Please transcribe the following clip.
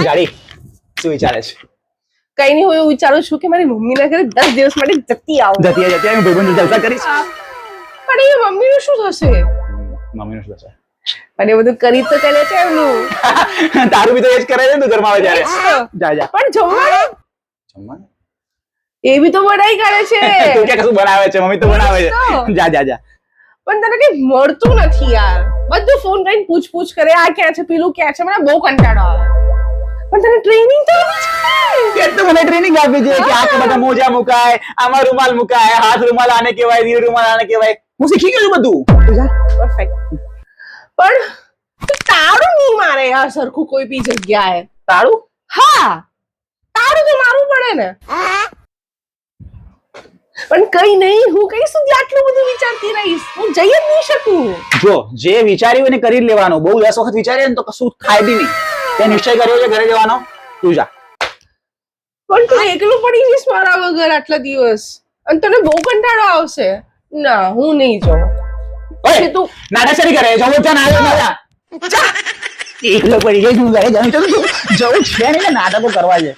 ગાડી શું વિચારે છે? કઈ નહીં, હું એવું વિચારું છું કે મારી મમ્મીના ઘરે 10 દિવસ માટે જતી આવું. જતી હું ભાઈબંધ જલસા કરીશ. પણ એ મમ્મીનું શું થશે? મમ્મીનું શું થશે? પણ એ બધું કરી તો કરે છે એમનું. તારું બી તો એ જ કરે છે ને તું ઘરમાં આવે ત્યારે. જા પણ જમવાનું જમવાનું એ બી તો બનાવી કરે છે. તું કે કશું બનાવે છે? મમ્મી તો બનાવે છે. જા પણ તને કઈ મળતું નથી યાર. બધું ફોન કરીને પૂછ કરે, આ ક્યાં છે, પેલું ક્યાં છે. મને બહુ કંટાળો આવે. પણ તને ટ્રેનિંગ તો કે તો મને ટ્રેનિંગ આપી છે કે આ બધા મોજા મુકાય, આમાં રૂમાલ મુકાય, હાથ રૂમાલ આને કહેવાય, રીવ રૂમાલ આને કહેવાય. હું શીખી ગયો છું બધું. પરફેક્ટ. પણ તાળું નહીં મારે યાર સરખું કોઈ બી જગ્યાએ. તારું? હા, તાળું તો મારવું પડે ને. પણ કઈ નહીં, હું કઈ સુધી આટલું બધું વિચારતી રહીશ? હું જઈ જ નહીં શકું. જો જે વિચાર્યું એને કરી જ લેવાનું. બહુ 10 વખત વિચારીએ ને તો કશું થાય બી નહીં. તે નિશ્ચય કર્યો છે ઘરે જવાનો, તું જા. પણ તું એકલું પડી જઈશ મારા વગર આટલા દિવસ, અને તને બહુ કંટાળો આવશે. ના, હું નહીં જાઉં. ઓય તું નાટક શરી કરે જવું છે ના જા. એકલો પડી ગઈ હું ઘરે જવું છે, જવું છે ને નાટકો કરવા છે.